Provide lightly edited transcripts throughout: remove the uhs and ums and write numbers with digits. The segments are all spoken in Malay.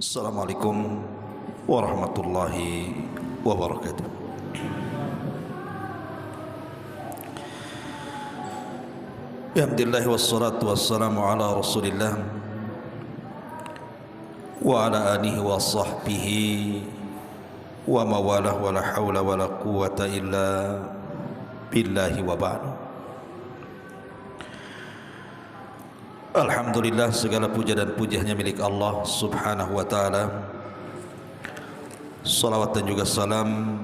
Assalamualaikum warahmatullahi wabarakatuh. Alhamdulillah wassalatu wassalamu ala Rasulillah wa ala alihi wa sahbihi wa mawalah wa la hawla wa la quwwata illa billahi wa ba'du. Alhamdulillah, segala puja dan puji hanya milik Allah subhanahu wa ta'ala. Salawat dan juga salam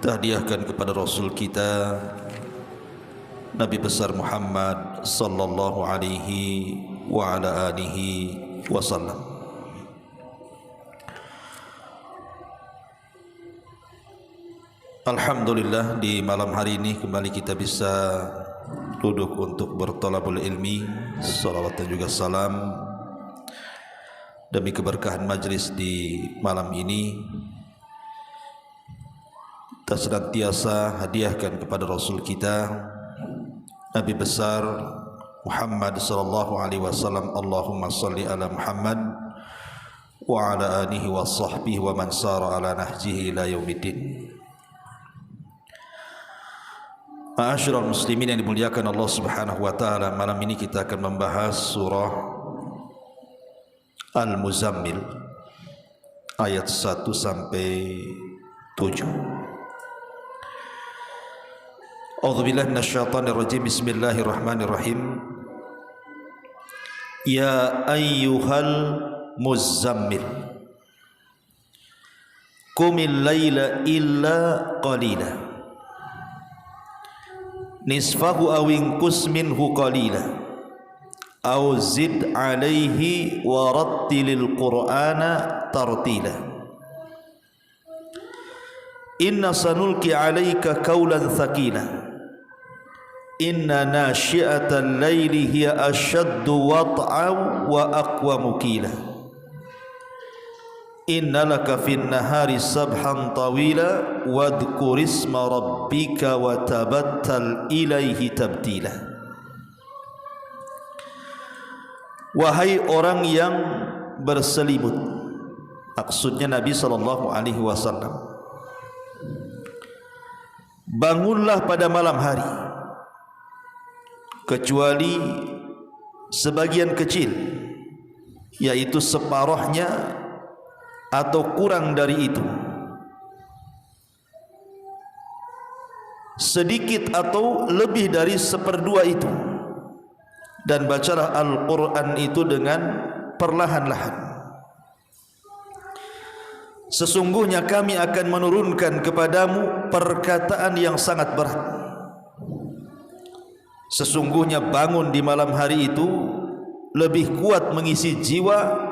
tahdiahkan kepada Rasul kita Nabi besar Muhammad sallallahu alaihi wa ala alihi wasallam. Alhamdulillah, di malam hari ini kembali kita bisa duduk untuk bertolabul ilmi. Salawat dan juga salam demi keberkahan majlis di malam ini kita senantiasa hadiahkan kepada Rasul kita Nabi besar Muhammad sallallahu alaihi wasallam. Allahumma salli ala Muhammad wa ala alihi wa sahbihi wa man sara ala nahjihi ila yaumiddin. Ma'asyiral muslimin yang dimuliakan Allah subhanahu wa ta'ala, malam ini kita akan membahas surah Al-Muzammil ayat 1 sampai 7. A'udzubillahi minasyaitonir rajim. Bismillahirrahmanirrahim. Ya ayyuhal muzammil qumil laila illa qalila nisfahu aw inqus minhu qalila aw zid alaihi wa rattilil qur'ana tartila inna sanulqi alaika qawlan thaqila inna nashi'atal laili hiya ashaddu wat'an wa aqwamu qila inna laka fin nahari sabhan tawila wadhkur isma rabbika wa tabattal ilaihi tabtila. Wahai orang yang berselimut, maksudnya Nabi sallallahu alaihi wasallam, bangunlah pada malam hari kecuali sebagian kecil, yaitu separuhnya atau kurang dari itu, sedikit atau lebih dari seperdua itu, dan bacalah Al-Quran itu dengan perlahan-lahan. Sesungguhnya kami akan menurunkan kepadamu perkataan yang sangat berat. Sesungguhnya bangun di malam hari itu lebih kuat mengisi jiwa,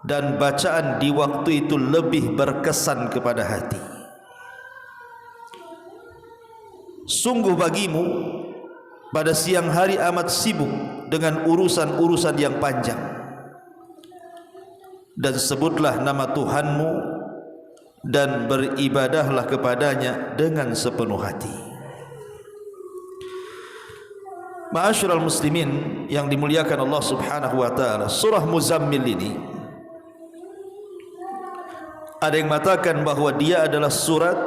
dan bacaan di waktu itu lebih berkesan kepada hati. Sungguh bagimu pada siang hari amat sibuk dengan urusan-urusan yang panjang, dan sebutlah nama Tuhanmu dan beribadahlah kepadanya dengan sepenuh hati. Ma'asyiral muslimin yang dimuliakan Allah subhanahu wa ta'ala, surah Muzammil ini ada yang mengatakan bahwa dia adalah surat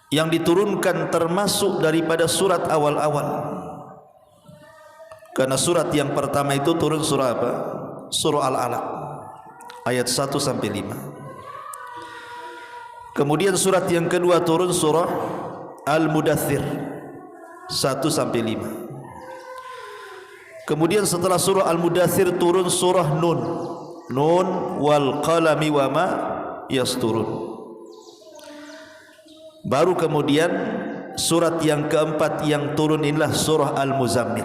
yang diturunkan termasuk daripada surat awal-awal. Karena surat yang pertama itu turun surah apa? Surah Al-Alaq ayat 1 sampai 5. Kemudian surat yang kedua turun surah Al-Mudaththir 1 sampai 5. Kemudian setelah surah Al-Mudaththir turun surah Nun wal qalami wa ma yasturun. Baru kemudian surat yang keempat yang turun inilah surah Al-Muzammil.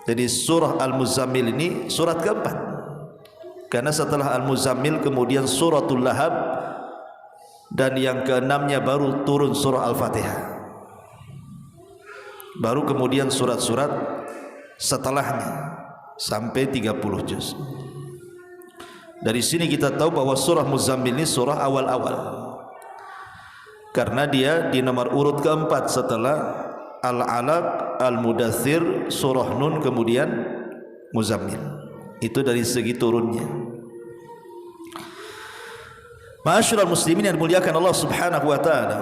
Jadi surah Al-Muzammil ini surat keempat, karena setelah Al-Muzammil kemudian suratul Lahab, dan yang keenamnya baru turun surah Al-Fatihah. Baru kemudian surat-surat setelahnya sampai 30 juz. Dari sini kita tahu bahwa surah Muzammil ini surah awal-awal, karena dia di nomor urut keempat setelah Al-Alaq, Al-Mudaththir, surah Nun, kemudian Muzammil. Itu dari segi turunnya. Ma'asyiral muslimin yang dimuliakan Allah Subhanahu wa taala,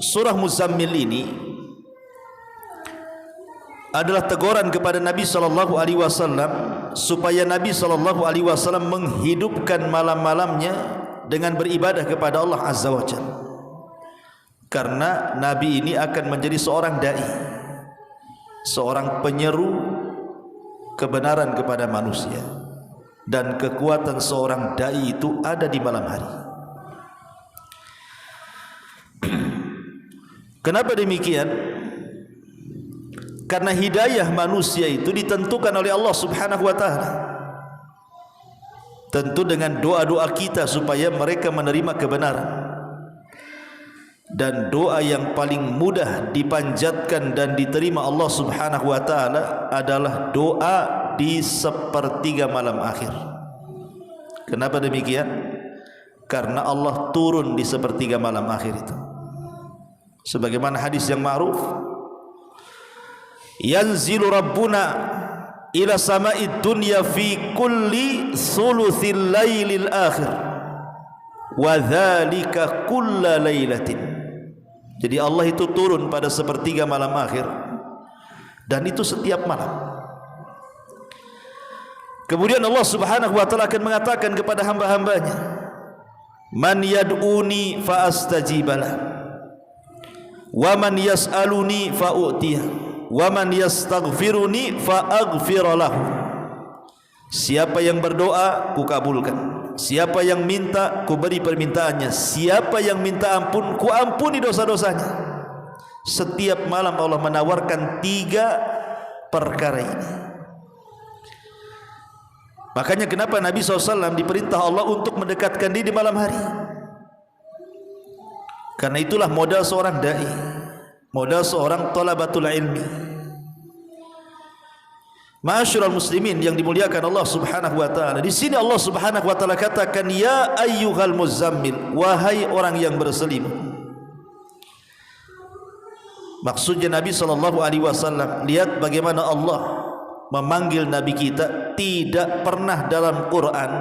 surah Muzammil ini adalah teguran kepada Nabi sallallahu alaihi wasallam supaya Nabi sallallahu alaihi wasallam menghidupkan malam-malamnya dengan beribadah kepada Allah Azza wa Jalla. Karena Nabi ini akan menjadi seorang dai, seorang penyeru kebenaran kepada manusia, dan kekuatan seorang dai itu ada di malam hari. Kenapa demikian? Karena hidayah manusia itu ditentukan oleh Allah Subhanahu wa taala. Tentu dengan doa-doa kita supaya mereka menerima kebenaran. Dan doa yang paling mudah dipanjatkan dan diterima Allah Subhanahu wa taala adalah doa di sepertiga malam akhir. Kenapa demikian? Karena Allah turun di sepertiga malam akhir itu. Sebagaimana hadis yang ma'ruf, yanzilu rabbuna ila sama'id dunya fi kulli thuluthil lailil akhir wa dzalika kulla lailatin. Jadi Allah itu turun pada sepertiga malam akhir, dan itu setiap malam. Kemudian Allah Subhanahu wa taala akan mengatakan kepada hamba-hambanya, man yad'uni fa astajibalah, wa man yas'aluni fa u'tiyah, wa man yastaghfiruni fa aghfiralahu. Siapa yang berdoa, ku kabulkan. Siapa yang minta, ku beri permintaannya. Siapa yang minta ampun, ku ampuni dosa-dosanya. Setiap malam Allah menawarkan 3 perkara ini. Makanya kenapa Nabi SAW diperintah Allah untuk mendekatkan diri di malam hari. Karena itulah modal seorang dai, modal seorang thalabatul ilmi. Ma'asyiral muslimin yang dimuliakan Allah Subhanahu wa taala, di sini Allah Subhanahu wa taala katakan, ya ayyuhal muzammil, wahai orang yang berselimut. Maksudnya Nabi sallallahu alaihi wasallam, lihat bagaimana Allah memanggil Nabi kita. Tidak pernah dalam Quran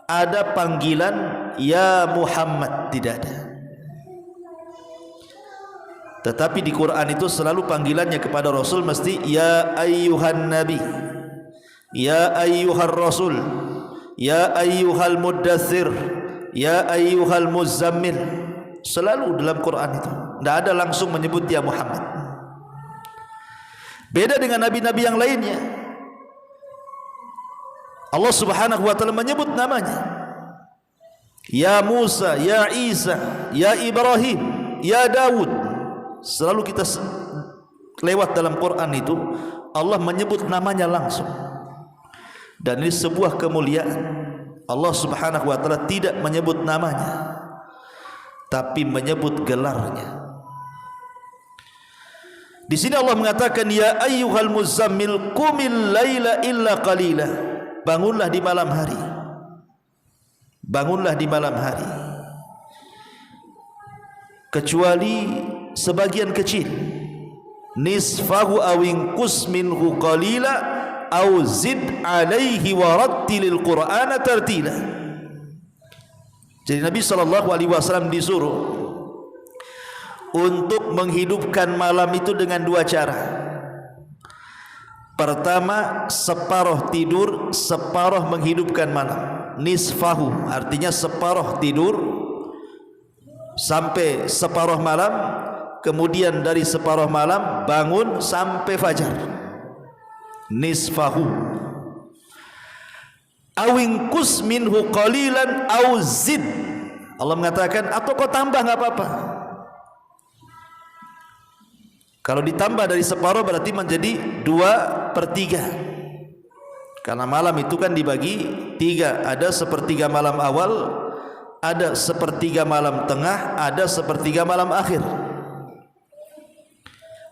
ada panggilan ya Muhammad, tidak ada. Tetapi di Quran itu selalu panggilannya kepada Rasul mesti ya ayyuhan nabi, ya ayyuhar rasul, ya ayyuhal muddathir, ya ayyuhal muzammil. Selalu dalam Quran itu, tidak ada langsung menyebut ya Muhammad. Beda dengan nabi-nabi yang lainnya, Allah Subhanahu wa taala menyebut namanya. Ya Musa, ya Isa, ya Ibrahim, ya Daud. Selalu kita lewat dalam Quran itu Allah menyebut namanya langsung. Dan ini sebuah kemuliaan. Allah Subhanahu wa taala tidak menyebut namanya, tapi menyebut gelarnya. Di sini Allah mengatakan ya ayyuhal muzammil qumil laila illa qalila. Bangunlah di malam hari. Bangunlah di malam hari. Kecuali sebagian kecil, nisfahu awin qus minhu qalila aw zid alaihi wa rattilil qur'ana tartila. Jadi Nabi SAW disuruh untuk menghidupkan malam itu dengan 2 cara. Pertama, separuh tidur, separuh menghidupkan malam. Nisfahu artinya separuh tidur sampai separuh malam, kemudian dari separuh malam bangun sampai fajar. Nisfahu awingkus minhu qalilan aw zid. Allah mengatakan atau kau tambah enggak apa-apa. Kalau ditambah dari separuh berarti menjadi 2/3. Karena malam itu kan dibagi 3, ada sepertiga malam awal, ada sepertiga malam tengah, ada sepertiga malam akhir.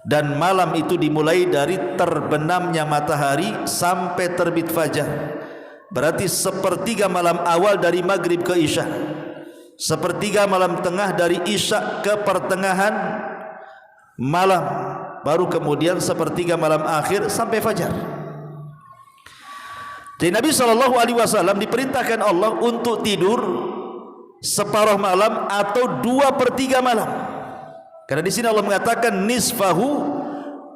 Dan malam itu dimulai dari terbenamnya matahari sampai terbit fajar. Berarti sepertiga malam awal dari maghrib ke isya, sepertiga malam tengah dari isya ke pertengahan malam, baru kemudian sepertiga malam akhir sampai fajar. Jadi Nabi SAW diperintahkan Allah untuk tidur separuh malam atau 2/3 malam. Karena di sini Allah mengatakan nisfahu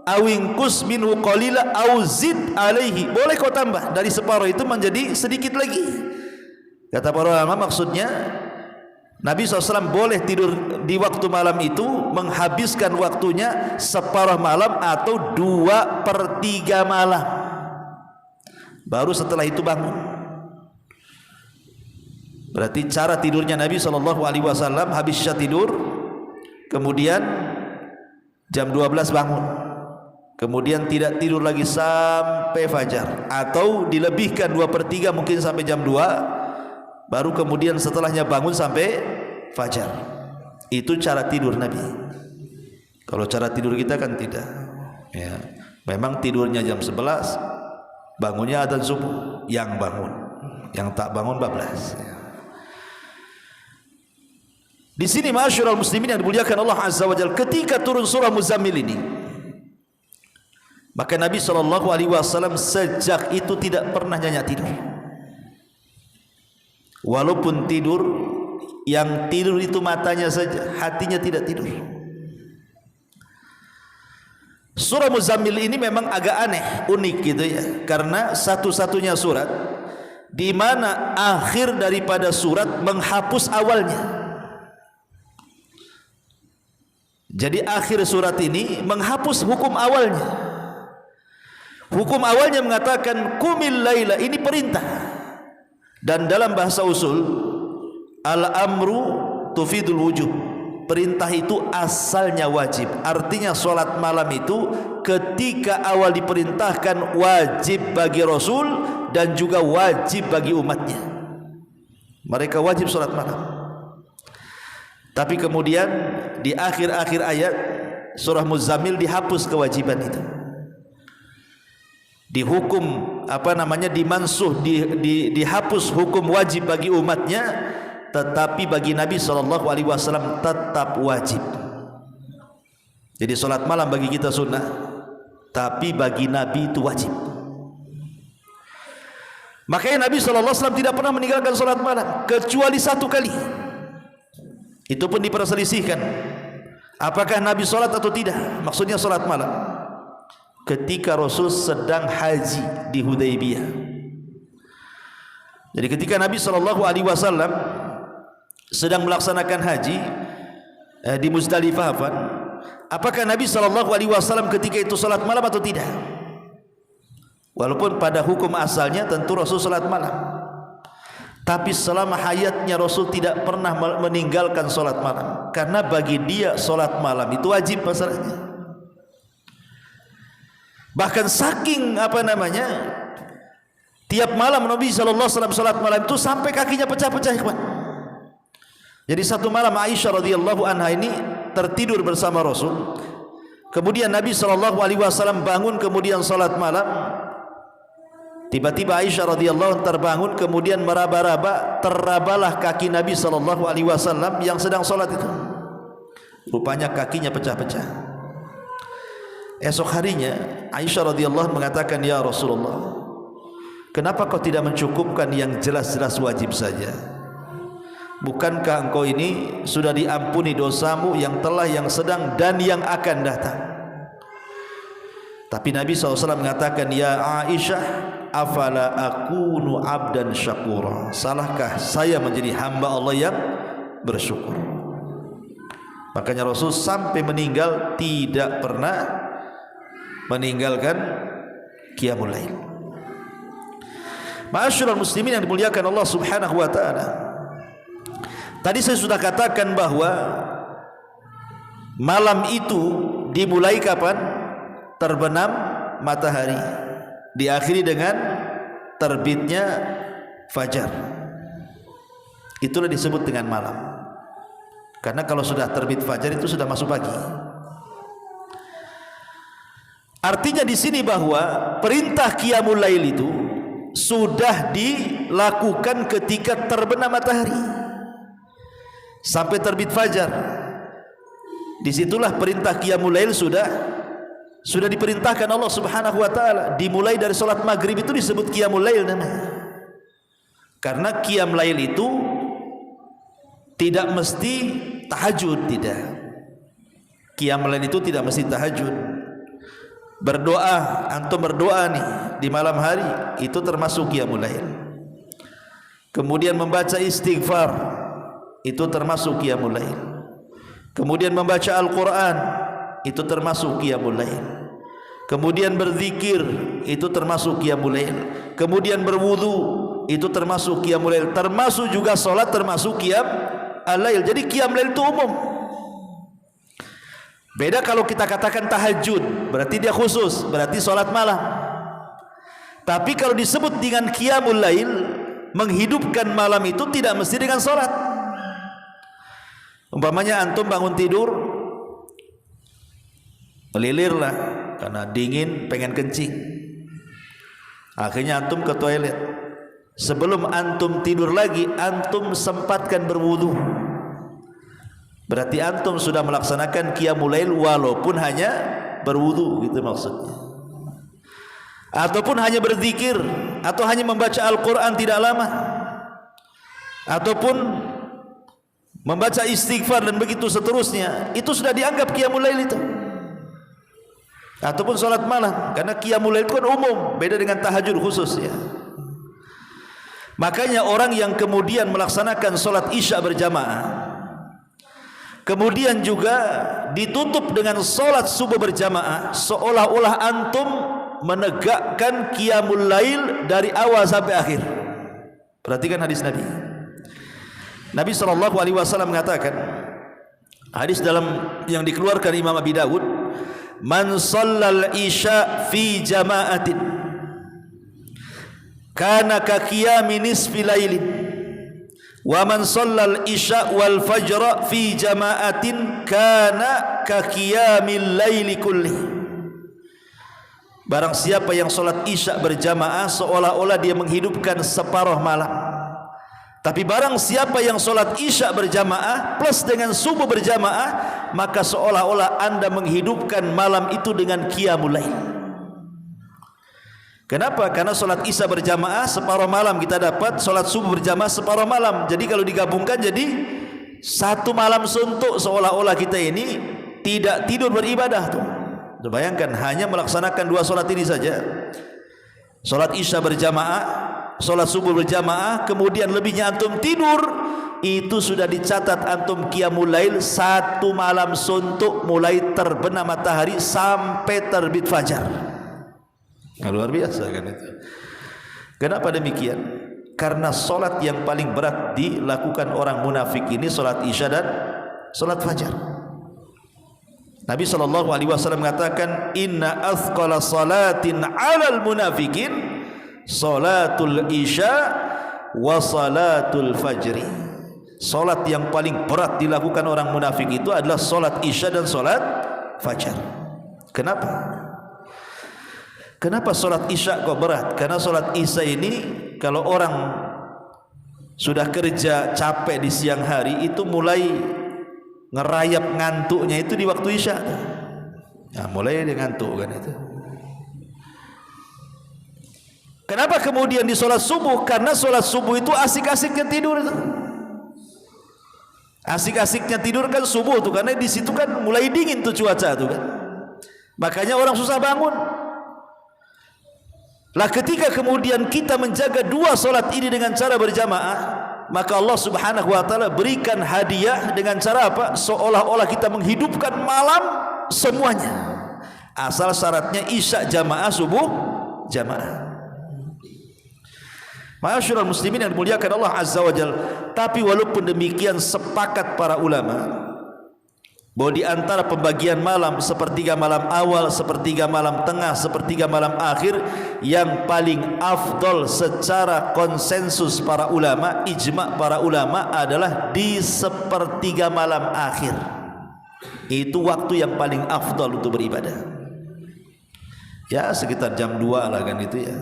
awingkus minhu qalila au zid alaihi. Boleh kau tambah dari separuh itu menjadi sedikit lagi. Kata para ulama maksudnya Nabi SAW boleh tidur di waktu malam itu, menghabiskan waktunya separuh malam atau 2/3 malam. Baru setelah itu bangun. Berarti cara tidurnya Nabi SAW, habis Isya tidur, kemudian jam 12 bangun, kemudian tidak tidur lagi sampai fajar, atau dilebihkan 2/3 mungkin sampai jam 2, baru kemudian setelahnya bangun sampai fajar. Itu cara tidur Nabi. Kalau cara tidur kita kan tidak ya. Memang tidurnya jam 11, bangunnya adzan subuh, yang bangun, yang tak bangun bablas. Di sini ma'asyiral muslimin yang dimuliakan Allah Azza wa Jalla, ketika turun surah Muzammil ini, maka Nabi SAW sejak itu tidak pernah nyenyak tidur. Walaupun tidur, yang tidur itu matanya saja, hatinya tidak tidur. Surah Muzammil ini memang agak aneh, unik gitu ya, karena satu-satunya surat di mana akhir daripada surat menghapus awalnya. Jadi akhir surat ini menghapus hukum awalnya. Hukum awalnya mengatakan qumil laila, ini perintah. Dan dalam bahasa usul al-amru tufidul wujub. Perintah itu asalnya wajib. Artinya solat malam itu ketika awal diperintahkan wajib bagi Rasul dan juga wajib bagi umatnya. Mereka wajib solat malam. Tapi kemudian di akhir-akhir ayat surah Muzammil dihapus kewajiban itu. Dihukum dimansuh, dihapus hukum wajib bagi umatnya. Tetapi bagi Nabi SAW tetap wajib. Jadi solat malam bagi kita sunnah, tapi bagi Nabi itu wajib. Makanya Nabi SAW tidak pernah meninggalkan solat malam kecuali 1 kali. Itu pun diperselisihkan, apakah Nabi solat atau tidak. Maksudnya solat malam ketika Rasul sedang haji di Hudaybiyah. Jadi ketika Nabi SAW sedang melaksanakan haji di Muzdalifah, apakah Nabi SAW ketika itu salat malam atau tidak? Walaupun pada hukum asalnya tentu Rasul salat malam, tapi selama hayatnya Rasul tidak pernah meninggalkan salat malam, karena bagi dia salat malam itu wajib masalahnya. Bahkan saking tiap malam Nabi SAW salat malam itu sampai kakinya pecah-pecah. Jadi satu malam Aisyah radhiyallahu anha ini tertidur bersama Rasul. Kemudian Nabi SAW bangun kemudian salat malam. Tiba-tiba Aisyah radhiyallahu anha terbangun kemudian meraba-raba, terabalah kaki Nabi SAW yang sedang salat itu. Rupanya kakinya pecah-pecah. Esok harinya Aisyah radhiyallahu anha mengatakan, "Ya Rasulullah, kenapa kau tidak mencukupkan yang jelas-jelas wajib saja? Bukankah engkau ini sudah diampuni dosamu yang telah, yang sedang dan yang akan datang?" Tapi Nabi SAW mengatakan, "Ya Aisyah, afala akunu abdan syakura? Salahkah saya menjadi hamba Allah yang bersyukur?" Makanya Rasul sampai meninggal tidak pernah meninggalkan qiyamul lail. Ma'asyiral muslimin yang dimuliakan Allah Subhanahu wa taala, tadi saya sudah katakan bahwa malam itu dimulai kapan? Terbenam matahari, diakhiri dengan terbitnya fajar. Itulah disebut dengan malam. Karena kalau sudah terbit fajar itu sudah masuk pagi. Artinya di sini bahwa perintah qiyamul lail itu sudah dilakukan ketika terbenam matahari sampai terbit fajar. Disitulah perintah qiyamul lail sudah Sudah diperintahkan Allah Subhanahu wa taala, dimulai dari salat maghrib itu disebut qiyamul lail namanya. Karena qiyam lail itu tidak mesti tahajud, tidak. Qiyam lail itu tidak mesti tahajud. Berdoa, antum berdoa nih di malam hari, itu termasuk qiyamul lail. Kemudian membaca istighfar, itu termasuk qiyamul lail. Kemudian membaca Al-Quran, itu termasuk qiyamul lail. Kemudian berzikir, itu termasuk qiyamul lail. Kemudian berwudu, itu termasuk qiyamul lail. Termasuk juga solat, termasuk qiyam al-lail. Jadi qiyam lail itu umum. Beda kalau kita katakan tahajud, berarti dia khusus, berarti solat malam. Tapi kalau disebut dengan qiyamul lail, menghidupkan malam itu tidak mesti dengan solat. Umpamanya antum bangun tidur, melilirlah karena dingin, pengen kencing. Akhirnya antum ke toilet. Sebelum antum tidur lagi, antum sempatkan berwudu. Berarti antum sudah melaksanakan qiyamul lail walaupun hanya berwudu, gitu maksudnya. Ataupun hanya berzikir, atau hanya membaca Al-Quran tidak lama, ataupun membaca istighfar dan begitu seterusnya, itu sudah dianggap qiyamul lail itu. Ataupun solat malam, karena qiyamul lail itu kan umum, beda dengan tahajud khusus ya. Makanya orang yang kemudian melaksanakan solat isya berjamaah, kemudian juga ditutup dengan solat subuh berjamaah, seolah-olah antum menegakkan qiyamul lail dari awal sampai akhir. Perhatikan hadis Nabi. Nabi SAW mengatakan, hadis dalam yang dikeluarkan Imam Abi Dawud, man shallal isya fi jama'atin kana ka qiyami nisfi lailin, wa man shallal isya wal fajra fi jama'atin kana ka qiyamil laili kulli. Barang siapa yang solat isya berjamaah, seolah-olah dia menghidupkan separuh malam. Tapi barang siapa yang solat isya berjamaah plus dengan subuh berjamaah, maka seolah-olah anda menghidupkan malam itu dengan qiyamul lail. Kenapa? Karena solat isya berjamaah separuh malam kita dapat, solat subuh berjamaah separuh malam. Jadi kalau digabungkan jadi satu malam suntuk, seolah-olah kita ini tidak tidur beribadah tuh. Bayangkan hanya melaksanakan dua solat ini saja, solat isya berjamaah, solat subuh berjamaah, kemudian lebihnya antum tidur, itu sudah dicatat antum qiyamul lail satu malam suntuk, mulai terbenam matahari sampai terbit fajar. Nah, luar biasa kan itu. Kenapa demikian? Karena solat yang paling berat dilakukan orang munafik ini solat isya dan solat fajar. Nabi SAW mengatakan, inna athqala salatin alal munafikin salatul isya wa salatul fajri. Salat yang paling berat dilakukan orang munafik itu adalah salat isya dan salat fajar. Kenapa? Kenapa salat isya kok berat? Karena salat isya ini kalau orang sudah kerja capek di siang hari, itu mulai ngerayap ngantuknya itu di waktu isya. Nah, mulai dia ngantuk kan itu. Kenapa kemudian di sholat subuh? Karena sholat subuh itu asik-asiknya tidur itu. Asik-asiknya tidur kan subuh tuh, karena di situ kan mulai dingin tuh cuaca tuh kan. Makanya orang susah bangun. Lah ketika kemudian kita menjaga dua sholat ini dengan cara berjamaah, maka Allah Subhanahu wa taala berikan hadiah dengan cara apa? Seolah-olah kita menghidupkan malam semuanya. Asal syaratnya isya jamaah, subuh jamaah. Ma'asyiral muslimin yang dimuliakan Allah Azza wa Jalla. Tapi walaupun demikian, sepakat para ulama bahwa di antara pembagian malam, sepertiga malam awal, sepertiga malam tengah, sepertiga malam akhir, yang paling afdol secara konsensus para ulama, ijma' para ulama adalah di sepertiga malam akhir. Itu waktu yang paling afdol untuk beribadah. Ya sekitar jam 2 lah kan itu ya,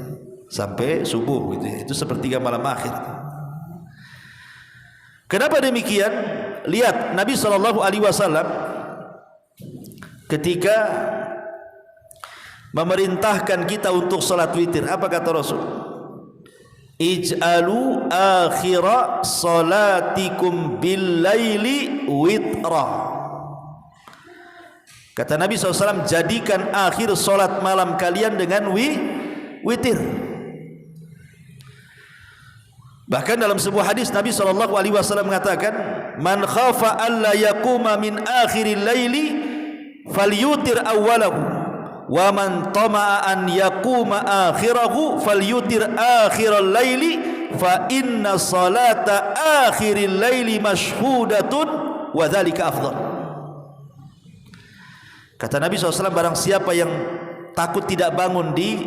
sampai subuh gitu ya. Itu sepertiga malam akhir. Kenapa demikian? Lihat Nabi SAW ketika memerintahkan kita untuk salat witir. Apa kata Rasul? Ij'alu akhira salatikum bil laili witra. Kata Nabi SAW, jadikan akhir solat malam kalian dengan witir. Bahkan dalam sebuah hadis Nabi SAW mengatakan, man khafa alla yakuma min akhiril laili falyutir awwalahu, wa man tama'a an yakuma akhirahu falyutir akhiral laili, fa inna salata akhiril laili mashhudatun wa dhalika afdal. Kata Nabi SAW, barang siapa yang takut tidak bangun di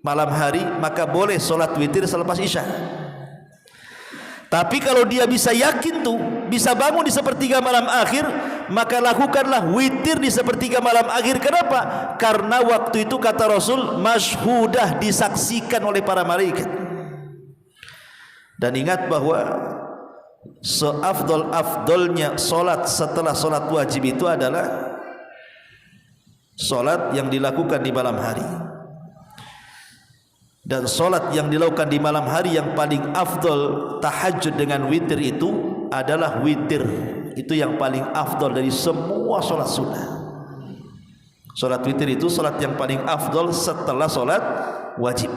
malam hari, maka boleh solat witir selepas isya. Tapi kalau dia bisa yakin tuh bisa bangun di sepertiga malam akhir, maka lakukanlah witir di sepertiga malam akhir. Kenapa? Karena waktu itu kata Rasul, masyhudah, disaksikan oleh para malaikat. Dan ingat bahwa seafdol-afdolnya solat setelah solat wajib itu adalah solat yang dilakukan di malam hari. Dan solat yang dilakukan di malam hari yang paling afdol, tahajud dengan witir itu adalah witir. Itu yang paling afdol dari semua solat sunnah. Solat witir itu solat yang paling afdol setelah solat wajib.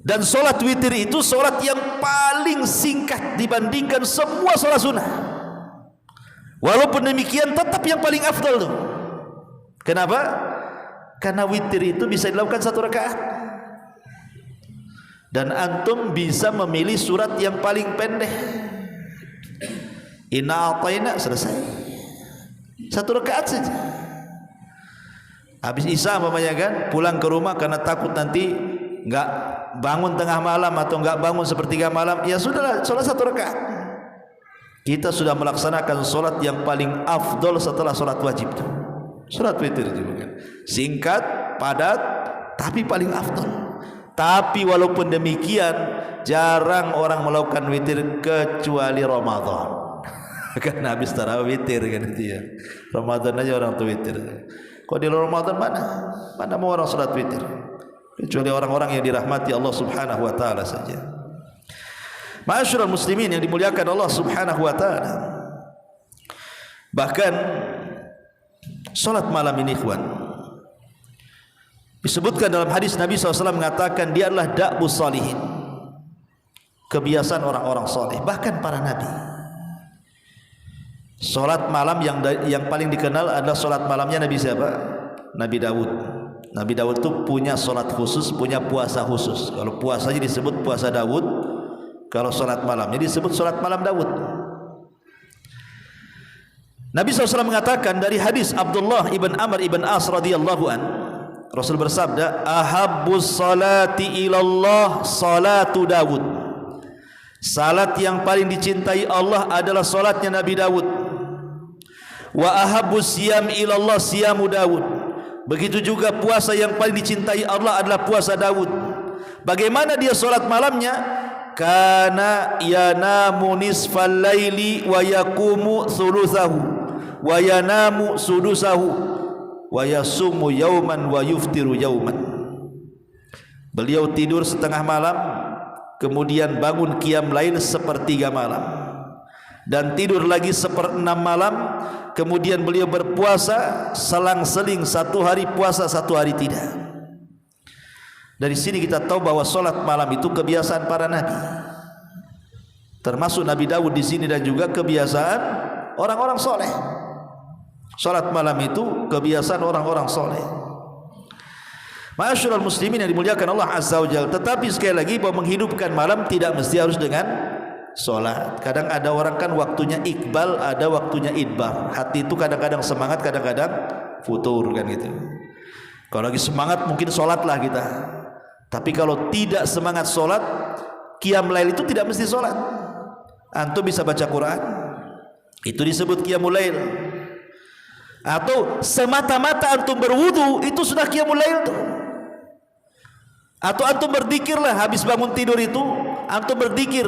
Dan solat witir itu solat yang paling singkat dibandingkan semua solat sunnah. Walaupun demikian tetap yang paling afdal tuh. Kenapa? Karena witir itu bisa dilakukan 1 rakaat. Dan antum bisa memilih surat yang paling pendek. Inna a'tayna, selesai. 1 rakaat saja. Habis isya umpamanya kan, pulang ke rumah karena takut nanti enggak bangun tengah malam atau enggak bangun sepertiga malam, ya sudahlah, salat 1 rakaat. Kita sudah melaksanakan solat yang paling afdol setelah solat wajib itu. Solat witir itu bukan singkat, padat, tapi paling afdol. Tapi walaupun demikian, jarang orang melakukan witir kecuali Ramadan. Karena habis tarawih witir kan itu ya. Ramadan aja orang tuh witir. Kalau di Ramadan mana mau orang solat witir? Kecuali orang-orang yang dirahmati Allah Subhanahu wa taala saja. Ma'asyiral muslimin yang dimuliakan Allah Subhanahu wa taala. Bahkan salat malam ini ikhwan, disebutkan dalam hadis Nabi SAW mengatakan dia adalah da'bus salihin, kebiasaan orang-orang saleh, bahkan para nabi. Salat malam yang paling dikenal adalah salat malamnya Nabi siapa? Nabi Daud. Nabi Daud itu punya salat khusus, punya puasa khusus. Kalau puasanya disebut puasa Daud, kalau salat malamnya disebut salat malam Daud. Nabi SAW mengatakan dari hadis Abdullah ibn Amr ibn As radhiyallahu an, Rasul bersabda, ahabbus salati ilallah salatu Daud. Salat yang paling dicintai Allah adalah salatnya Nabi Daud. Wa ahabbus siyam ilallah siyamu Daud. Begitu juga puasa yang paling dicintai Allah adalah puasa Daud. Bagaimana dia salat malamnya? Kana yanamu nisfal laili wa yaqumu thuluthahu wa yanamu sudusahu wa yasumu yauman wa yuftiru yauman. Beliau tidur setengah malam, kemudian bangun qiyam lail sepertiga malam, dan tidur lagi 1/6 malam, kemudian beliau berpuasa selang-seling, 1 hari puasa 1 hari tidak. Dari sini kita tahu bahwa solat malam itu kebiasaan para nabi, termasuk Nabi Daud di sini, dan juga kebiasaan orang-orang soleh. Solat malam itu kebiasaan orang-orang soleh. Ma'asyiral muslimin yang dimuliakan Allah Azza wa Jalla. Tetapi sekali lagi bahwa menghidupkan malam tidak mesti harus dengan solat. Kadang ada orang kan waktunya iqbal, ada waktunya idbar. Hati itu kadang-kadang semangat, kadang-kadang futur kan gitu. Kalau lagi semangat mungkin solatlah kita. Tapi kalau tidak semangat solat, qiyam lail itu tidak mesti solat. Antum bisa baca Quran, itu disebut qiyamul lail. Atau semata-mata antum berwudu, itu sudah qiyamul lail tuh. Atau antum berzikirlah habis bangun tidur itu, antum berzikir,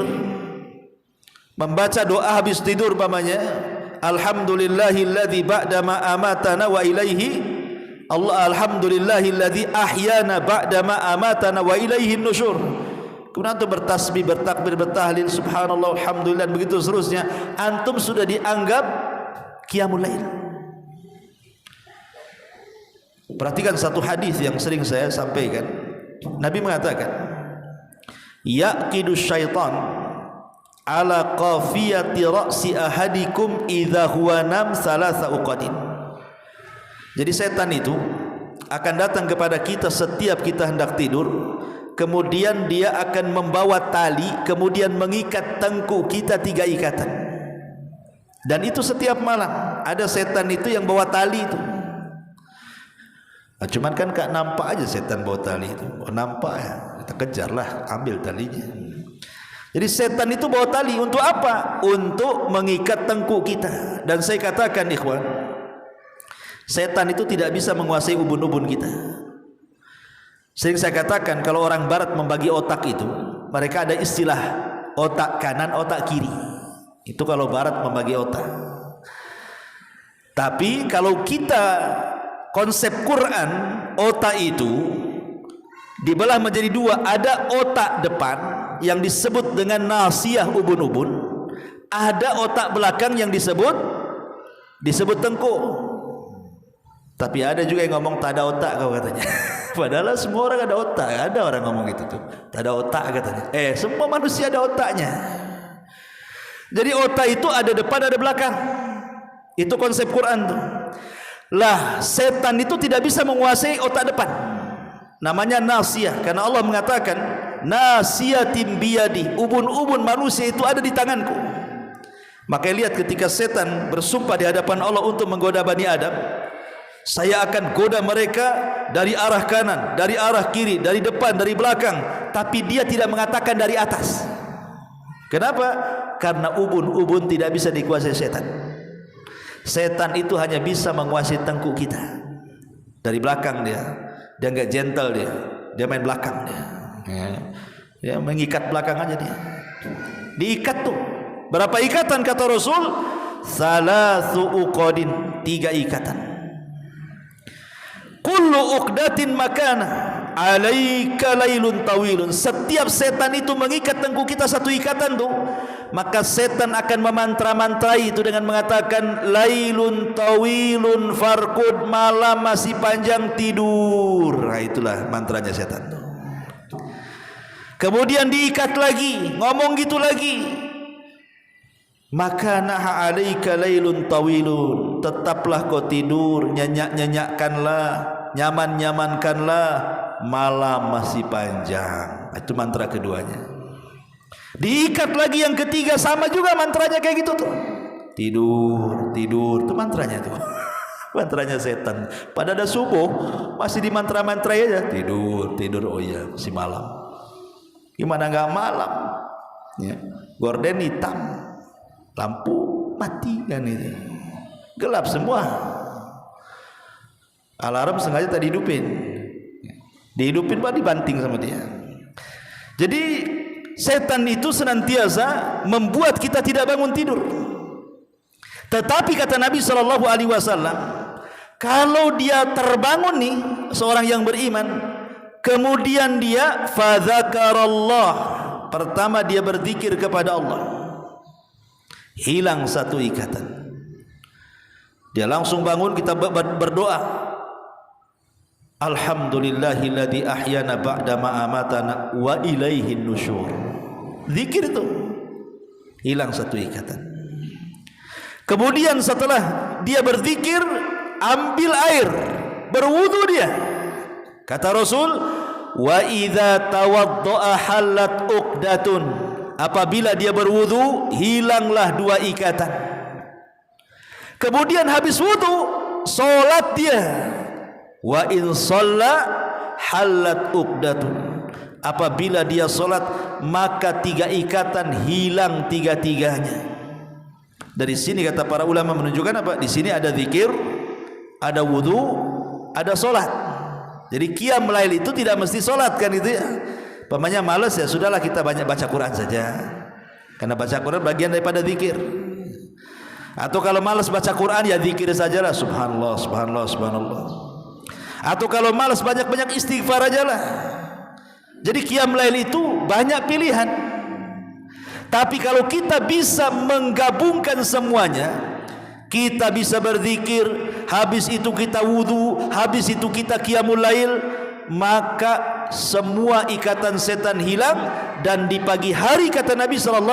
membaca doa habis tidur umpamanya, alhamdulillahilladzi ba'da ma amatana wa ilaihi Allah, alhamdulillahilladzi ahyana ba'da ma amatana wa ilaihi nusyur. Kemudian antum bertasbih, bertakbir, bertahlil, subhanallah, alhamdulillah, begitu seterusnya. Antum sudah dianggap qiyamul lail. Perhatikan satu hadis yang sering saya sampaikan. Nabi mengatakan, yaqidu syaitan ala qafiyati ra'si ahadikum idza huwa nam salasa uqadin. Jadi setan itu akan datang kepada kita setiap kita hendak tidur. Kemudian dia akan membawa tali, kemudian mengikat tengkuk kita 3 ikatan. Dan itu setiap malam ada setan itu yang bawa tali itu. Nah, cuman kan gak nampak aja setan bawa tali itu. Oh, nampak ya, kita kejarlah, ambil talinya. Jadi setan itu bawa tali untuk apa? Untuk mengikat tengkuk kita. Dan saya katakan ikhwan, setan itu tidak bisa menguasai ubun-ubun kita. Sering saya katakan, kalau orang barat membagi otak itu, mereka ada istilah otak kanan, otak kiri. Itu kalau barat membagi otak. Tapi kalau kita konsep Quran, otak itu dibelah menjadi 2. Ada otak depan yang disebut dengan nasiyah ubun-ubun, ada otak belakang yang disebut tengkuk. Tapi ada juga yang ngomong tak ada otak kau katanya. Padahal semua orang ada otak. Ada orang ngomong gitu tuh, tak ada otak katanya. Semua manusia ada otaknya. Jadi otak itu ada depan, ada belakang. Itu konsep Quran tuh. Lah, setan itu tidak bisa menguasai otak depan. Namanya nasiyah, karena Allah mengatakan nasiyatin biyadi, ubun-ubun manusia itu ada di tanganku. Maka lihat ketika setan bersumpah di hadapan Allah untuk menggoda Bani Adam, saya akan goda mereka dari arah kanan, dari arah kiri, dari depan, dari belakang. Tapi dia tidak mengatakan dari atas. Kenapa? Karena ubun-ubun tidak bisa dikuasai setan. Setan itu hanya bisa menguasai tengkuk kita. Dari belakang dia enggak gentle dia main belakang dia. Ya, mengikat belakang aja dia. Diikat tuh. Berapa ikatan kata Rasul? Salasu uqadin, 3 ikatan. Kullu uqdatin makana alaika lailun tawilun. Setiap setan itu mengikat tengkuk kita 1 ikatan tuh, maka setan akan memantra-mantrai itu dengan mengatakan lailun tawilun farqud, malam masih panjang, tidur. Nah, itulah mantranya setan tuh. Kemudian diikat lagi, ngomong gitu lagi, maka naha alaika lailun tawilun, tetaplah kau tidur, nyenyak-nyenyakkanlah, nyaman-nyamankanlah, malam masih panjang. Itu mantra keduanya. Diikat lagi yang ketiga, sama juga mantranya kayak gitu tuh. Tidur, tidur, itu mantranya tuh. Mantranya setan. Pada ada subuh masih di mantra-mantrai aja. Tidur, tidur, oh iya masih malam. Gimana enggak malam? Ya. Gorden hitam, lampu mati kan itu, gelap semua. Alarm sengaja tadi dihidupin pak, dibanting sama dia. Jadi setan itu senantiasa membuat kita tidak bangun tidur. Tetapi kata Nabi SAW, kalau dia terbangun nih, seorang yang beriman, kemudian dia fadzakarallah, pertama dia berzikir kepada Allah, hilang 1 ikatan. Dia langsung bangun, kita berdoa, alhamdulillahilladzi ahyana ba'da ma amatana wa ilaihin nusyur. Zikir itu hilang 1 ikatan. Kemudian setelah dia berzikir, ambil air, berwudu dia. Kata Rasul, wa idza tawaddaa halat uqdatun, apabila dia berwudu, hilanglah 2 ikatan. Kemudian habis wudu, solat dia. Wa in shalla halat uqdatun, apabila dia solat, maka 3 ikatan hilang 3-3-nya. Dari sini kata para ulama menunjukkan apa? Di sini ada zikir, ada wudu, ada solat. Jadi qiyam lail itu tidak mesti solat kan itu ya. Pamannya malas ya sudahlah kita banyak baca Quran saja. Karena baca Quran bagian daripada zikir. Atau kalau malas baca Quran, ya zikir sajalah, subhanallah, subhanallah, subhanallah. Atau kalau malas banyak-banyak istighfar ajalah. Jadi qiyam lail itu banyak pilihan. Tapi kalau kita bisa menggabungkan semuanya, kita bisa berzikir, habis itu kita wudu, habis itu kita qiyamul lail, maka semua ikatan setan hilang. Dan di pagi hari kata Nabi SAW,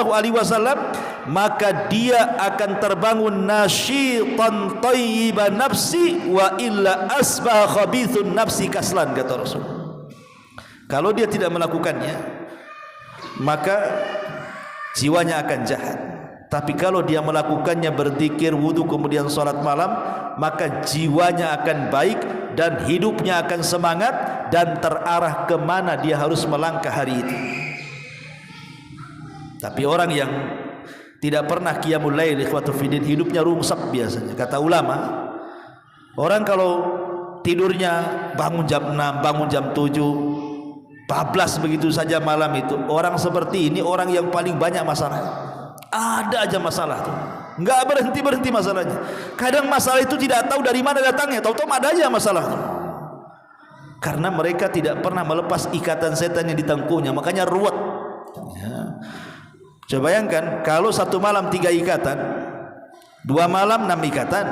maka dia akan terbangun nasyitan thayyiban nafsi, wa illa asbah khabithun nafsi kaslan, kata Rasul. Kalau dia tidak melakukannya, maka jiwanya akan jahat. Tapi kalau dia melakukannya, berzikir, wudu, kemudian salat malam, maka jiwanya akan baik dan hidupnya akan semangat dan terarah kemana dia harus melangkah hari itu. Tapi orang yang tidak pernah qiyamul lail, ikhwatu fiddin, hidupnya rungsek biasanya. Kata ulama, orang kalau tidurnya bangun jam 6, bangun jam 7, bablas begitu saja malam itu, orang seperti ini orang yang paling banyak masalah. Ada aja masalah tuh, nggak berhenti masalahnya. Kadang masalah itu tidak tahu dari mana datangnya, tahu-tahu ada aja masalah tuh. Karena mereka tidak pernah melepas ikatan setan yang ditengkuhnya, makanya ruwet. Ya. Coba bayangkan kalau satu malam 3 ikatan, 2 malam 6 ikatan,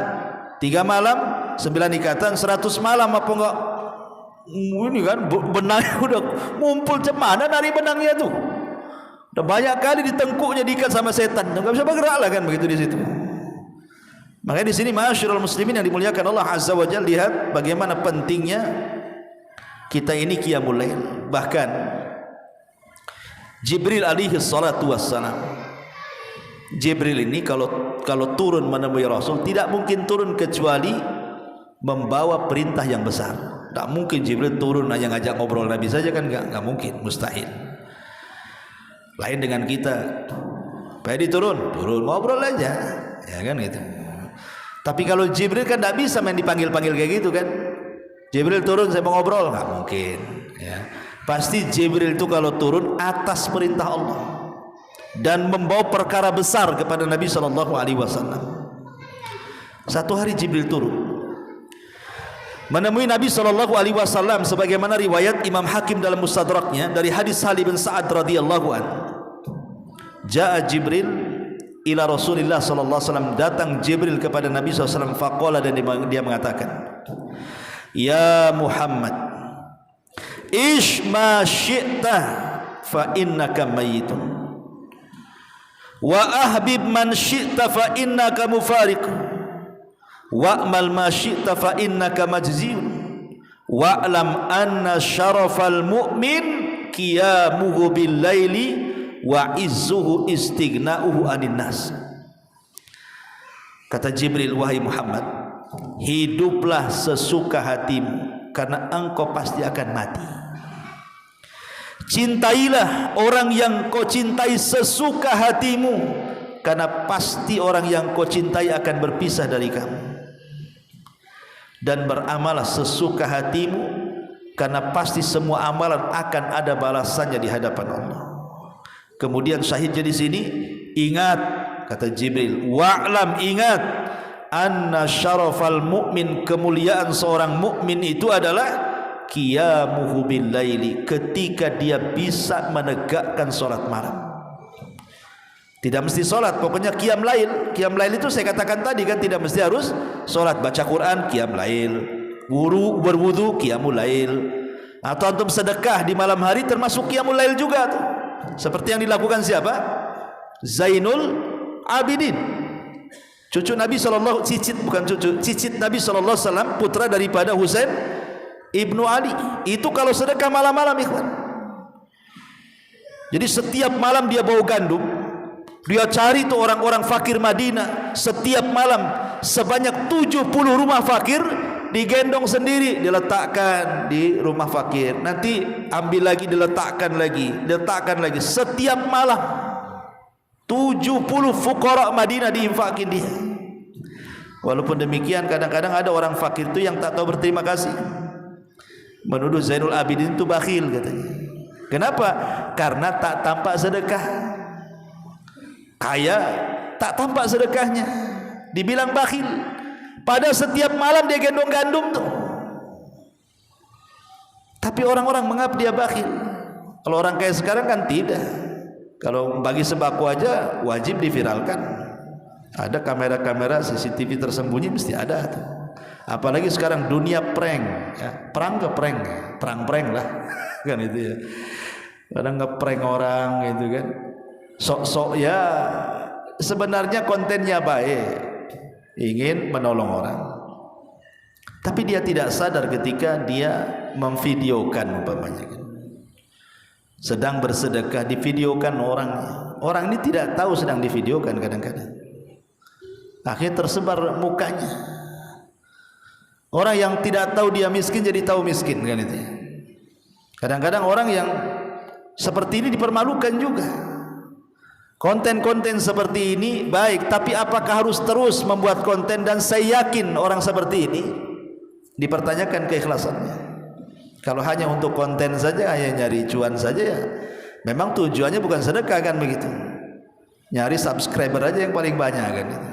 3 malam 9 ikatan, 100 malam apa enggak? Ini kan benangnya udah ngumpul, cemana dari benangnya tuh. Udah banyak kali ditengkuknya diikat sama setan, nggak bisa bergerak lah kan begitu di situ. Makanya di sini ma'asyiral muslimin yang dimuliakan Allah Azza wa Jalla, lihat bagaimana pentingnya kita ini qiyamul lail. Bahkan Jibril alaihi salatu wassalam, Jibril ini kalau turun menemui Rasul, tidak mungkin turun kecuali membawa perintah yang besar. Tak mungkin Jibril turun hanya ngajak ngobrol Nabi saja kan, nggak mungkin, mustahil. Lain dengan kita, Pak Edi turun ngobrol aja, ya kan gitu. Tapi kalau Jibril kan tidak bisa main dipanggil-panggil kayak gitu kan. Jibril turun, saya mau ngobrol, nggak mungkin. Ya. Pasti Jibril itu kalau turun atas perintah Allah dan membawa perkara besar kepada Nabi SAW. Satu hari Jibril turun menemui Nabi SAW, sebagaimana riwayat Imam Hakim dalam Mustadraknya dari hadis Salim bin Sa'ad radhiyallahu anhu. Ja'a Jibril ila Rasulillah sallallahu alaihi wasallam, datang Jibril kepada Nabi SAW, faqala, dan dia mengatakan, ya Muhammad, ish ma syi'ta fa innaka mayyitun, wa ahbib man syi'ta fa innaka mufariq, wa'mal ma syi'ta fa innaka majziyun, wa'lam anna syarafal mu'min qiyamuhu bil laili wa izzuhu istighna'uhu anin nas. Kata Jibril, wahai Muhammad, hiduplah sesuka hatimu karena engkau pasti akan mati. Cintailah orang yang kau cintai sesuka hatimu karena pasti orang yang kau cintai akan berpisah dari kamu. Dan beramallah sesuka hatimu karena pasti semua amalan akan ada balasannya di hadapan Allah. Kemudian syahidnya di sini, ingat, kata Jibril, wa'lam, ingat, anna syarafal mu'min, kemuliaan seorang mukmin itu adalah qiyamuhu bil laili, ketika dia bisa menegakkan salat malam. Tidak mesti salat, pokoknya qiyam lail. Qiyam lail itu saya katakan tadi kan, tidak mesti harus salat, baca Quran qiyam lail, berwudu qiyamul lail, atau antum sedekah di malam hari termasuk qiyamul lail juga tuh. Seperti yang dilakukan siapa? Zainul Abidin, cucu Nabi sallallahu, cicit Nabi sallallahu alaihi wasallam, putra daripada Husain ibnu Ali. Itu kalau sedekah malam-malam, ikhwan. Jadi setiap malam dia bawa gandum, dia cari tuh orang-orang fakir Madinah. Setiap malam sebanyak 70 rumah fakir digendong sendiri, diletakkan di rumah fakir, nanti ambil lagi, diletakkan lagi. Setiap malam 70 fuqara Madinah diinfakin dia. Walaupun demikian, kadang-kadang ada orang fakir itu yang tak tahu berterima kasih, menuduh Zainul Abidin itu bakhil katanya. Kenapa? Karena tak tampak sedekah. Kaya tak tampak sedekahnya. dibilang bakhil. Pada setiap malam dia gendong gandum tuh. Tapi orang-orang menganggap dia bakhil. Kalau orang kaya sekarang kan tidak. Kalau bagi sembako aja wajib diviralkan. Ada kamera-kamera CCTV tersembunyi mesti ada tuh. Apalagi sekarang dunia prank, ya, perang ke prank, perang-prank lah, kan itu ya. Kadang ngeprank orang gitu kan. Sok-sok ya sebenarnya kontennya baik, ingin menolong orang. Tapi dia tidak sadar ketika dia memvideokan umpamanya kan. Sedang bersedekah divideokan orangnya. Orang ini tidak tahu sedang divideokan kadang-kadang. Akhirnya tersebar mukanya. Orang yang tidak tahu dia miskin jadi tahu miskin kan itu. Kadang-kadang orang yang seperti ini dipermalukan juga. Konten-konten seperti ini baik, tapi apakah harus terus membuat konten? Dan saya yakin orang seperti ini dipertanyakan keikhlasannya. Kalau hanya untuk konten saja, hanya nyari cuan saja ya, memang tujuannya bukan sedekah kan begitu. Nyari subscriber aja yang paling banyak kan itu.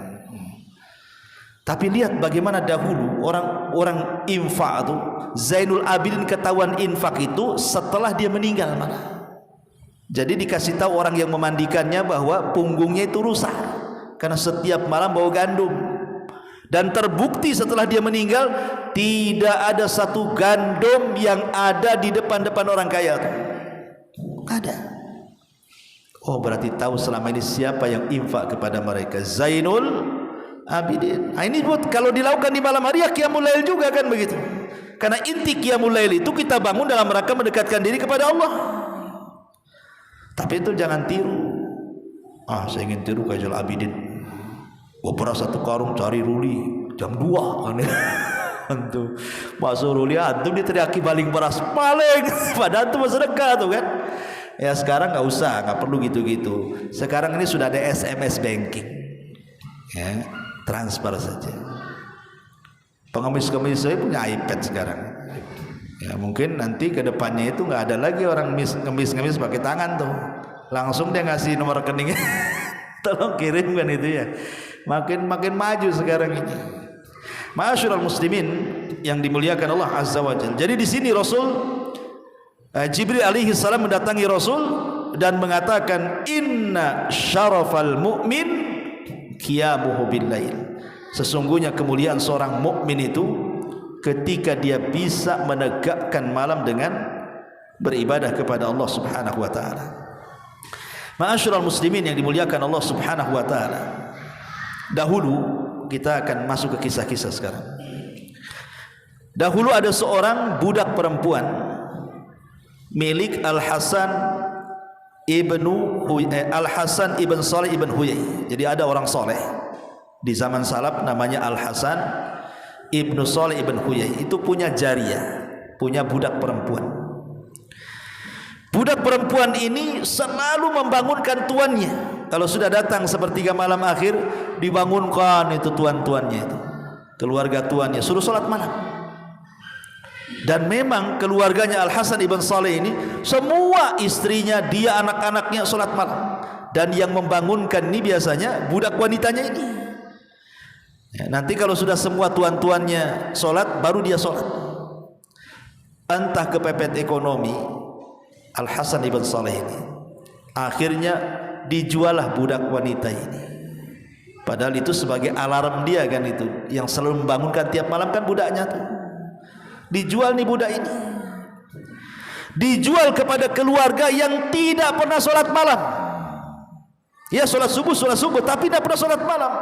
Tapi lihat bagaimana dahulu orang infak itu, Zainul Abidin ketahuan infak itu setelah dia meninggal malah. Jadi dikasih tahu orang yang memandikannya bahwa punggungnya itu rusak karena setiap malam bawa gandum. Dan terbukti setelah dia meninggal tidak ada satu gandum yang ada di depan-depan orang kaya itu. Ada. Oh, berarti tahu selama ini siapa yang infak kepada mereka. Zainul Abidin. Nah, ini buat kalau dilakukan di malam hari ya qiyamul lail juga kan begitu. Karena inti qiyamul lail itu kita bangun dalam rangka mendekatkan diri kepada Allah. Tapi itu jangan tiru. Ah, saya ingin tiru Zainul Abidin. Gua pernah satu karung cari ruli jam 2 kan. Antum masuk ruli antum diteriaki baling beras paling. Padahal itu sedekah tuh kan. Ya sekarang enggak usah, enggak perlu gitu-gitu. Sekarang ini sudah ada SMS banking. Ya, transfer saja. Pengemis-kemis saya punya iPad sekarang. Ya mungkin nanti ke depannya itu enggak ada lagi orang ngemis-ngemis pakai tangan tuh. Langsung dia ngasih nomor rekeningnya. Tolong kirim kan itu ya. Makin maju sekarang ini. Ma'asyiral muslimin yang dimuliakan Allah Azza wa Jalla. Jadi di sini Rasul Jibril alaihi salam mendatangi Rasul dan mengatakan inna syarafal mu'min qiyamuhu bil-lail. Sesungguhnya kemuliaan seorang mukmin itu ketika dia bisa menegakkan malam dengan beribadah kepada Allah Subhanahu wa taala. Ma'asyiral muslimin yang dimuliakan Allah Subhanahu wa taala. Dahulu kita akan masuk ke kisah-kisah sekarang. Dahulu ada seorang budak perempuan milik Al-Hasan ibn Salih ibn Huyai. Jadi ada orang soleh di zaman salaf namanya Al-Hasan ibn Salih ibn Huyai. Itu punya jariyah, punya budak perempuan. Budak perempuan ini selalu membangunkan tuannya. Kalau sudah datang sepertiga malam akhir, dibangunkan itu tuan-tuannya itu, keluarga tuannya, suruh sholat malam. Dan memang keluarganya Al-Hasan ibn Salih ini semua istrinya, dia, anak-anaknya sholat malam. Dan yang membangunkan ini biasanya budak wanitanya ini. Ya, nanti kalau sudah semua tuan-tuannya sholat, baru dia sholat. Entah kepepet ekonomi Al-Hasan ibn Salih ini, akhirnya dijualah budak wanita ini. Padahal itu sebagai alarm dia kan itu, yang selalu membangunkan tiap malam kan budaknya tuh. Dijual nih budak ini. Dijual kepada keluarga yang tidak pernah sholat malam. Ya sholat subuh tapi tidak pernah sholat malam.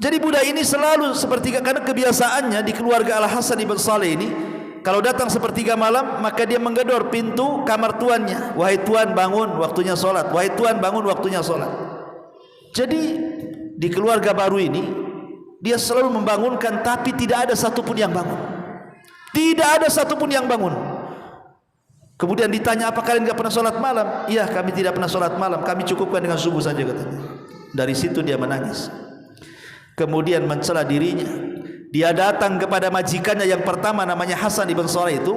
Jadi budak ini selalu sepertiga, karena kebiasaannya di keluarga Al-Hasan ibn Salih ini, kalau datang sepertiga malam maka dia menggedor pintu kamar tuannya. Wahai tuan, bangun, waktunya sholat. Wahai tuan, bangun, waktunya sholat. Jadi di keluarga baru ini dia selalu membangunkan, tapi tidak ada satupun yang bangun. Tidak ada satupun yang bangun. Kemudian ditanya, apa kalian tidak pernah sholat malam? Iya, kami tidak pernah sholat malam, kami cukupkan dengan subuh saja katanya. Dari situ dia menangis. Kemudian mencela dirinya. Dia datang kepada majikannya yang pertama namanya Hasan ibn Salih itu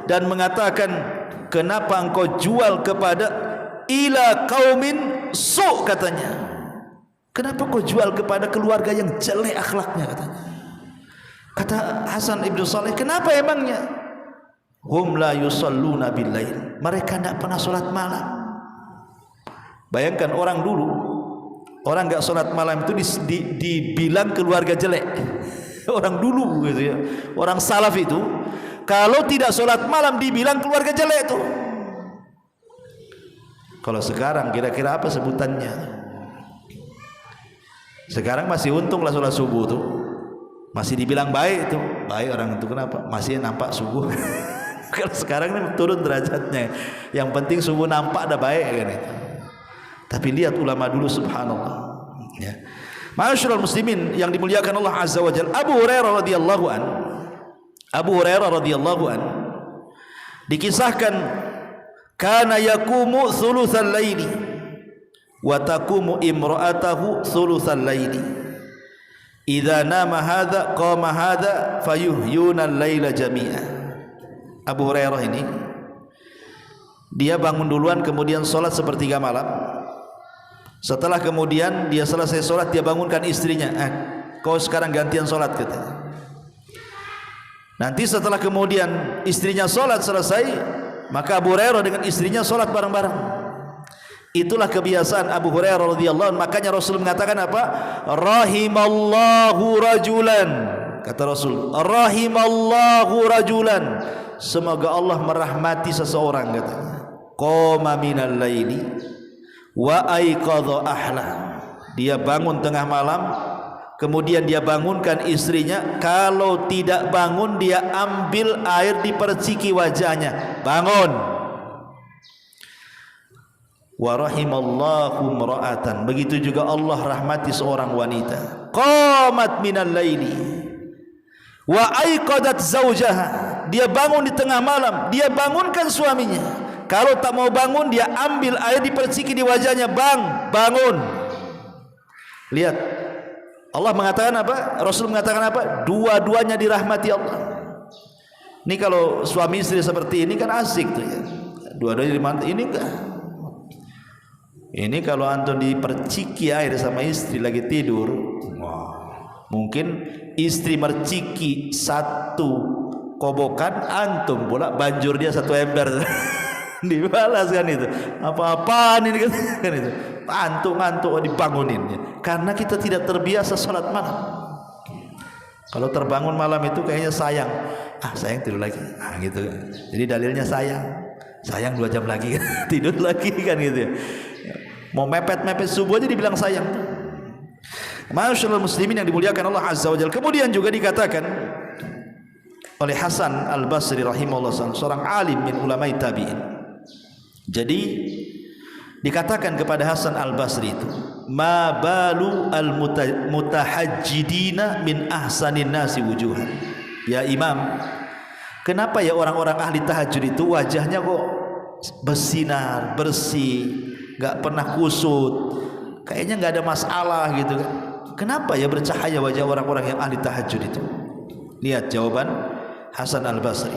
dan mengatakan, kenapa engkau jual kepada ila qaumin su, katanya, Kenapa kau jual kepada keluarga yang jelek akhlaknya, katanya. Kata Hasan ibnu Saleh, kenapa emangnya? Hum la yusalluna bil lail, mereka tidak pernah sholat malam. Bayangkan orang dulu, orang enggak sholat malam itu dibilang keluarga jelek. Orang dulu gitu ya, orang salaf itu kalau tidak sholat malam dibilang keluarga jelek itu. Kalau sekarang kira-kira apa sebutannya? Sekarang masih untung lah sholat subuh tuh, masih dibilang baik tuh. Baik orang itu, kenapa? Masih nampak subuh. Kalau sekarang ini turun derajatnya, yang penting subuh nampak ada baik kan itu. Tapi lihat ulama dulu, subhanallah ya. Ma'asyiral muslimin yang dimuliakan Allah azza wa jalla, Abu Hurairah radhiyallahu an dikisahkan kana yaqumu thulutsal laili wa taqumu imra'atahu thulutsal laili, idza nama hadza qama hadza fayuhyuna al-laila jami'a. Abu Hurairah ini dia bangun duluan, kemudian sholat sepertiga malam. Setelah kemudian dia selesai sholat, dia bangunkan istrinya, kau sekarang gantian sholat, katanya. Nanti setelah kemudian istrinya sholat selesai, maka Abu Hurairah dengan istrinya sholat bareng-bareng. Itulah kebiasaan Abu Hurairah radhiyallahu anhu. Makanya Rasul mengatakan apa? Rahimallahu rajulan, kata Rasul, rahimallahu rajulan, semoga Allah merahmati seseorang, katanya, qoma minal laili wa aiqadha ahla, dia bangun tengah malam, kemudian dia bangunkan istrinya. Kalau tidak bangun, dia ambil air diperciki wajahnya, bangun. Wa rahimallahu imra'atan, begitu juga Allah rahmati seorang wanita, qamat minal laili wa aiqadat zaujaha, dia bangun di tengah malam, dia bangunkan suaminya. Kalau tak mau bangun, dia ambil air diperciki di wajahnya, bangun. Lihat, Allah mengatakan apa? Rasul mengatakan apa? Dua-duanya dirahmati Allah. Ini kalau suami istri seperti ini kan asik tuh ya. Dua-duanya dirahmati. Ini enggak. Ini kalau antum diperciki air sama istri lagi tidur, mungkin istri merciki satu kobokan, antum pula banjur dia satu ember. Dibalas kan itu, apa-apaan ini kan itu, ngantuk dibangunin, karena kita tidak terbiasa sholat malam. Kalau terbangun malam itu kayaknya sayang, sayang tidur lagi, gitu kan. Jadi dalilnya sayang 2 jam lagi tidur lagi kan gitu ya. Mau mepet subuh aja dibilang sayang. Ma'asyiral muslimin yang dimuliakan Allah azza wa jalla. Kemudian juga dikatakan oleh Hasan Al-Basri rahimahullah, seorang alim min ulama'i tabi'in. Jadi dikatakan kepada Hasan Al-Basri itu, ma balu al-mutahajjidina min ahsanin nasi wujuhan. Ya Imam, kenapa ya orang-orang ahli tahajud itu wajahnya kok bersinar, bersih, gak pernah kusut, kayaknya gak ada masalah gitu kan. Kenapa ya bercahaya wajah orang-orang yang ahli tahajud itu? Lihat jawaban Hasan Al-Basri,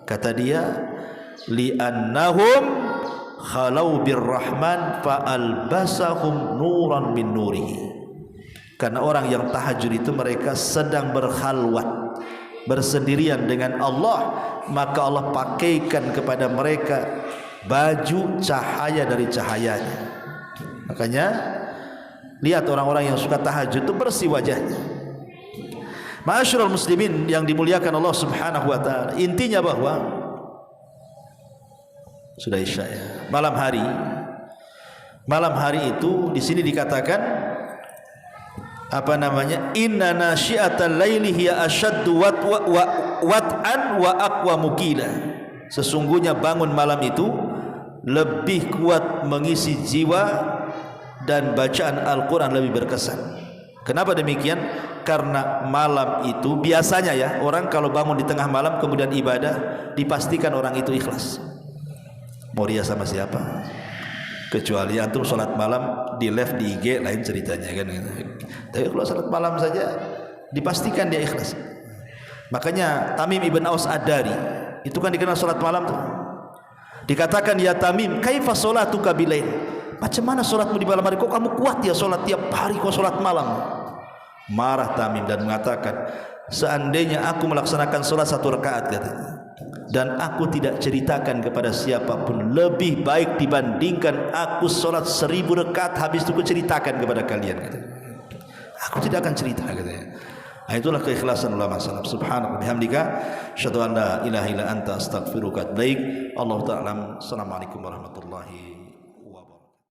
kata dia, li'annahum khalau birrahman fa'albasahum nuran min nurihi, karena orang yang tahajud itu mereka sedang berkhalwat, bersendirian dengan Allah, maka Allah pakaikan kepada mereka baju cahaya dari cahayanya. Makanya lihat orang-orang yang suka tahajud itu bersih wajahnya. Ma'asyiral muslimin yang dimuliakan Allah subhanahu wa ta'ala, intinya bahwa sudah isya ya. Malam hari itu di sini dikatakan apa namanya? Inna nasyi'atal laili hiya asyaddu wat'an wa aqwa mukila. Sesungguhnya bangun malam itu lebih kuat mengisi jiwa dan bacaan Al-Qur'an lebih berkesan. Kenapa demikian? Karena malam itu biasanya ya, orang kalau bangun di tengah malam kemudian ibadah, dipastikan orang itu ikhlas. Mau ria sama siapa? Kecuali antum sholat malam di live di IG, lain ceritanya kan. Tapi kalau sholat malam saja dipastikan dia ikhlas. Makanya Tamim ibn Aus Ad-Dari itu kan dikenal sholat malam tuh. Dikatakan ya Tamim, kaifa sholatuka bilail? Macam mana solatmu di malam hari? Kok kamu kuat ya solat tiap hari, kok solat malam? Marah Tamim dan mengatakan, seandainya aku melaksanakan solat 1 rakaat katanya, dan aku tidak ceritakan kepada siapapun, lebih baik dibandingkan aku solat 1000 rakaat habis itu aku ceritakan kepada kalian katanya. Aku tidak akan cerita katanya. Nah, itulah keikhlasan ulama salaf. Subhanallah bihamdika asyhadu an la ilaha illa anta astaghfiruka wa atubu ilaik. Allahu ta'ala. Assalamualaikum warahmatullahi